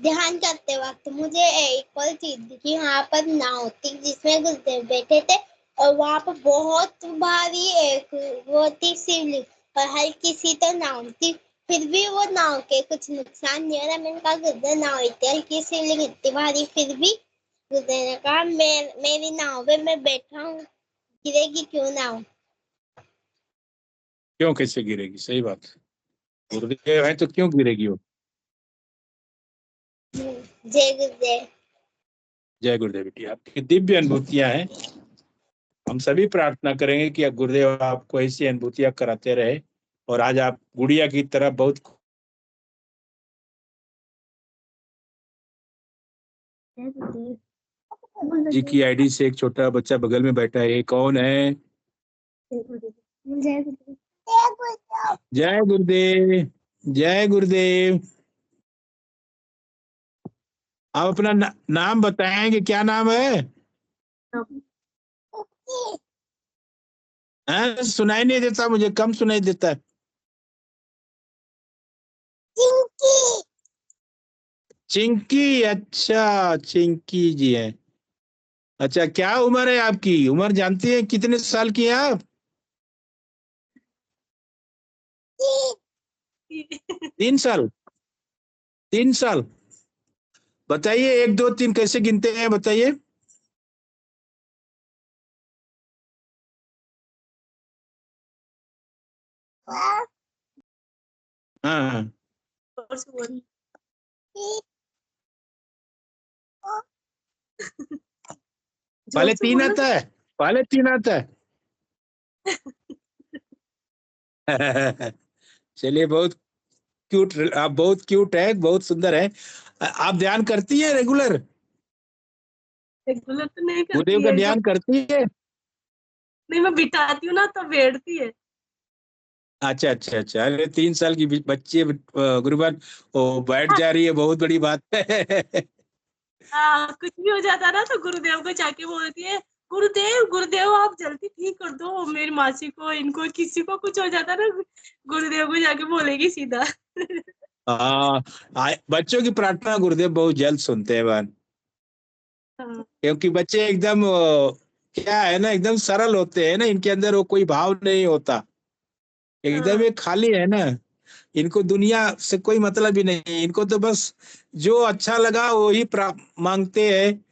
ध्यान करते वक्त मुझे एक और चीज दिखी, वहां पर नाव थी जिसमें गुरुदेव बैठे थे, और वहां पर बहुत भारी एक वो थी शिवलिंग, और हल्की सी तो नाव थी, फिर भी वो नाव के कुछ नुकसान नहीं हो रहा। मैंने कहा गुरुदेव नाव इतनी हल्की, शिवलिंग इतनी भारी, फिर भी? गुरुदेव ने कहा मेरी नाव पे मैं बैठा हूँ, गिरेगी क्यों नाव? क्यों कैसे गिरेगी? सही बात, गुरुदेव है तो क्यों गिरेगी वो? जय गुरुदेव। जय गुरुदेव बेटी, आपकी दिव्य अनुभूतियां हैं। हम सभी प्रार्थना करेंगे कि गुरुदेव आपको ऐसी अनुभूतियां कराते रहे, और आज आप गुड़िया की तरह बहुत। जी की आईडी से एक छोटा बच्चा बगल में बैठा है, ये कौन है? जय गुरुदेव, जय गुरुदेव। आप अपना नाम बताएंगे, क्या नाम है? सुनाई नहीं देता, मुझे कम सुनाई देता है। चिंकी। चिंकी, अच्छा चिंकी जी है। अच्छा, क्या उम्र है आपकी? उम्र जानती है कितने साल की है आप? 3 साल। 3 साल। बताइए 1 2 3 कैसे गिनते हैं, बताइए। हाँ, पहले 3 आता है, पहले 3 आता है। चलिए, बहुत क्यूट, आप बहुत क्यूट है, बहुत सुंदर है। आप ध्यान करती है रेगुलर? रेगुलर तो नहीं करती गुरुदेव का है, ध्यान करती है? नहीं मैं बिठाती हूँ ना तो बैठती है। अच्छा अच्छा अच्छा, अरे 3 साल की बच्ची गुरुवार वो बैठ जा रही है, बहुत बड़ी बात है। कुछ भी हो जाता ना तो गुरुदेव को जाके बोलती है, गुरुदेव गुरुदेव आप जल्दी ठीक कर दो मेरी मासी को, इनको किसी को कुछ हो जाता ना, गुरुदेव को जाके बोलेगी सीधा। हाँ, बच्चों की प्रार्थना गुरुदेव बहुत जल्द सुनते हैं बहन, क्योंकि बच्चे एकदम क्या है ना, एकदम सरल होते हैं ना, इनके अंदर वो कोई भाव नहीं होता, एकदम ये खाली है ना, इनको दुनिया से कोई मतलब ही नहीं, इनको तो बस जो अच्छा लगा वही मांगते हैं,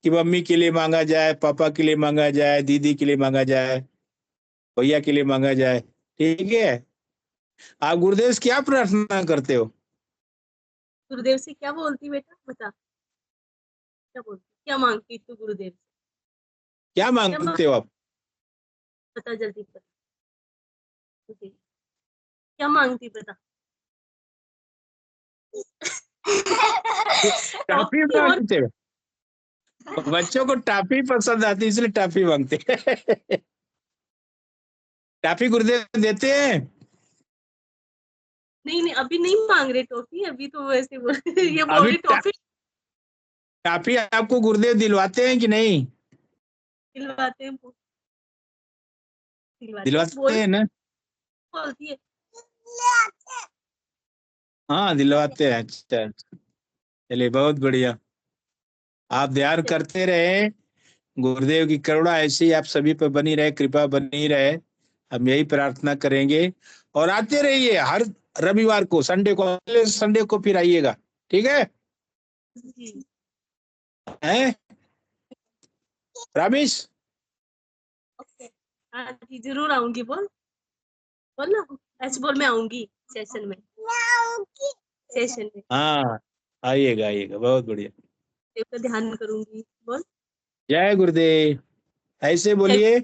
कि मम्मी के लिए मांगा जाए, पापा के लिए मांगा जाए, दीदी के लिए मांगा जाए, भैया के लिए मांगा जाए। ठीक है, आप गुरुदेव से क्या प्रार्थना करते हो? गुरुदेव से क्या बोलती बेटा, बता क्या बोलती, क्या मांगती तू गुरुदेव से? क्या मांगते हो आप? बता जल्दी बता, क्या मांगती बता। काफी मांगते हो? बच्चों को टॉफी पसंद आती है इसलिए टॉफी मांगते हैं। टॉफी गुरुदेव देते हैं? नहीं अभी नहीं मांग रहे टॉफी, अभी तो वैसे बोल ये बोल अभी रही टॉफी टॉफी आपको गुरुदेव दिलवाते हैं कि नहीं? दिलवाते हैं, दिलवाते हैं ना? बोलती है। हाँ दिलवाते हैं। अच्छा चलिए बहुत बढ़िया। आप ध्यान करते रहे, गुरुदेव की करुणा ऐसी ही आप सभी पर बनी रहे, कृपा बनी रहे, हम यही प्रार्थना करेंगे। और आते रहिए हर रविवार को, संडे को फिर आइएगा, ठीक है? जी हैं रमेश? हाँ जी जरूर आऊंगी। बोल ना, ऐसे बोल मैं आऊंगी सेशन में। हाँ आइएगा आइएगा, बहुत बढ़िया। देव का ध्यान करूंगी। बोल जय गुरुदेव, ऐसे बोलिए,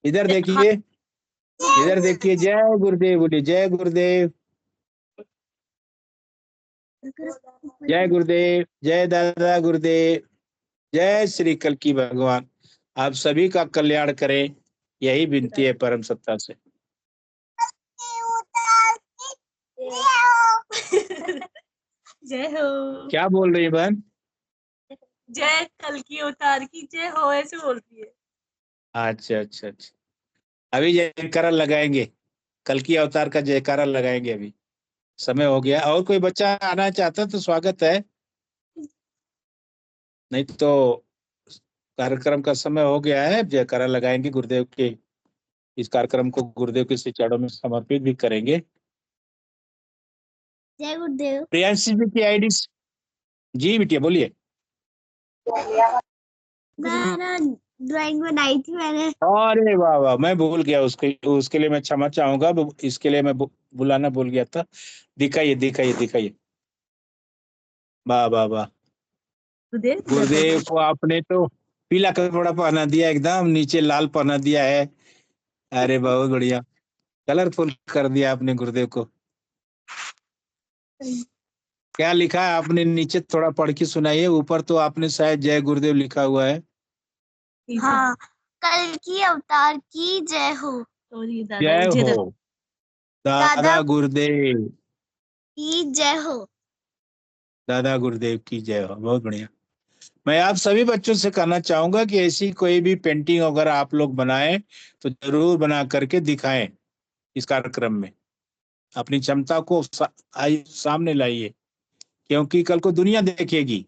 इधर हाँ देखिए, इधर देखिए, जय गुरुदेव बोलिए, जय गुरुदेव, जय गुरुदेव, जय दादा गुरुदेव, जय श्री कल्की भगवान। आप सभी का कल्याण करें, यही विनती है परम सत्ता से। जय हो, क्या बोल रही है बहन? जय कल्की अवतार की जय हो, ऐसे बोलती है। अच्छा अच्छा अच्छा, अभी जयकारा लगाएंगे, कल्की अवतार का जयकारा लगाएंगे, अभी समय हो गया। और कोई बच्चा आना चाहता तो स्वागत है, नहीं तो कार्यक्रम का समय हो गया है, जयकारा लगाएंगे गुरुदेव के। इस कार्यक्रम को गुरुदेव के श्री चरणों में समर्पित भी करेंगे। जय गुरुदेव। प्रियांशी जी की आईडी। जी बिटिया बोलिए। ड्राइंग बनाई थी मैंने। अरे वाह वाह, मैं भूल गया, उसके लिए मैं क्षमा चाहूंगा, इसके लिए मैं बुलाना भूल गया था। दिखाइए दिखाइए दिखाइए, वाह वाह वाह। गुरुदेव को आपने तो पीला कपड़ा पहना दिया, एकदम नीचे लाल पहना दिया है। अरे बहुत बढ़िया, कलरफुल कर दिया आपने गुरुदेव को। क्या लिखा है आपने नीचे, थोड़ा पढ़ के सुनाइए। ऊपर तो आपने शायद जय गुरुदेव लिखा हुआ है। हाँ, कल्की अवतार की जय हो। जय हो दादा गुरुदेव की जय हो। दादा गुरुदेव की जय हो, बहुत बढ़िया। मैं आप सभी बच्चों से कहना चाहूंगा कि ऐसी कोई भी पेंटिंग अगर आप लोग बनाएं तो जरूर बना करके दिखाएं इस कार्यक्रम में, अपनी क्षमता को सामने लाइए, क्योंकि कल को दुनिया देखेगी।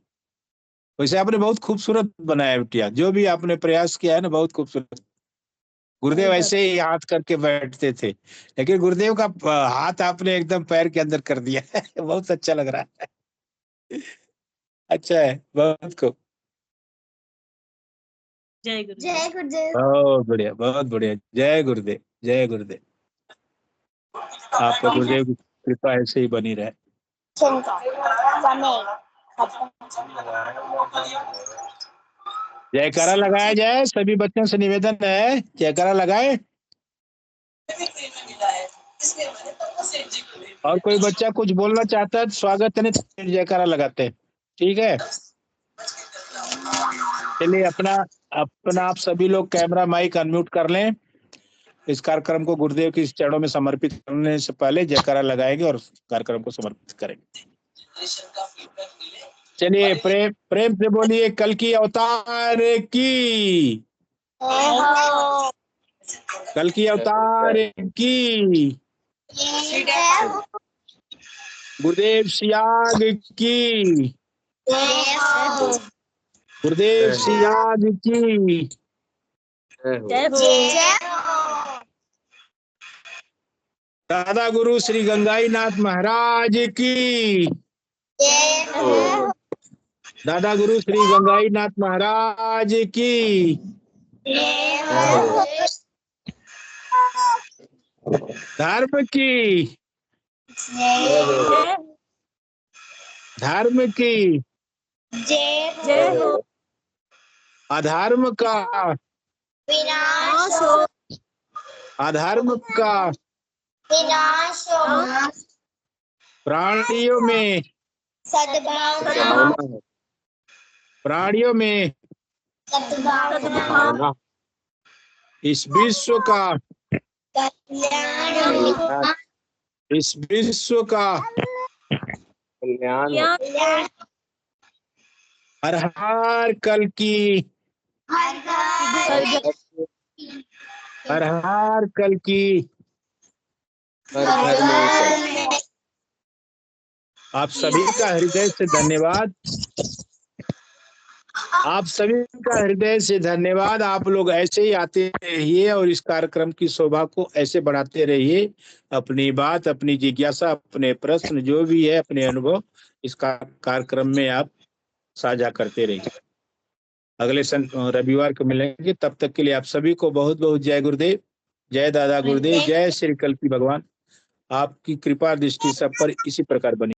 वैसे आपने बहुत खूबसूरत बनाया बिटिया, जो भी आपने प्रयास किया है ना, बहुत खूबसूरत। गुरुदेव ऐसे ही हाथ करके बैठते थे, लेकिन गुरुदेव का हाथ आपने एकदम पैर के अंदर कर दिया है। बहुत अच्छा लग रहा है, अच्छा है, बहुत खूब। जय गुरुदेव। जय गुरुदेव। बहुत बढ़िया बहुत बढ़िया, जय गुरुदेव जय गुरुदेव। आपका गुरुदेव की कृपा ऐसे ही बनी रहे। जयकारा लगाया जाए, सभी बच्चों से निवेदन है, जयकारा लगाए। और कोई बच्चा कुछ बोलना चाहता है तो स्वागत है, नहीं तो जयकारा लगाते हैं, ठीक है? चलिए अपना अपना आप सभी लोग कैमरा माइक अनम्यूट कर लें। इस कार्यक्रम को गुरुदेव के चरणों में समर्पित करने से पहले जयकारा लगाएंगे और कार्यक्रम को समर्पित करेंगे। चलिए प्रेम प्रेम से बोलिए, कल्की अवतार की, कल्की अवतार की, गुरुदेव सियाग की, गुरुदेव सियाग की, दादा गुरु श्री गंगाई नाथ महाराज की, दादा गुरु श्री गंगाई नाथ महाराज की, धर्म की, धर्म की, जय हो। अधर्म का, विनाश हो। अधर्म का, विनाश हो। प्राणियों में, सद्भावना। प्राणियों में सद्भाव, इस विश्व का कल्याण, इस विश्व का कल्याण हो, कल्याण, हर हर कल की हर हर हर कल की हर घर में ईश्वर। आप सभी का हृदय से धन्यवाद। आप सभी का हृदय से धन्यवाद। आप लोग ऐसे ही आते रहिए और इस कार्यक्रम की शोभा को ऐसे बढ़ाते रहिए। अपनी बात, अपनी जिज्ञासा, अपने प्रश्न जो भी है, अपने अनुभव इस कार्यक्रम में आप साझा करते रहिए। अगले रविवार को मिलेंगे। तब तक के लिए आप सभी को बहुत बहुत जय गुरुदेव, जय दादा गुरुदेव, जय श्री कल्की भगवान। आपकी कृपा दृष्टि सब पर इसी प्रकार बनी।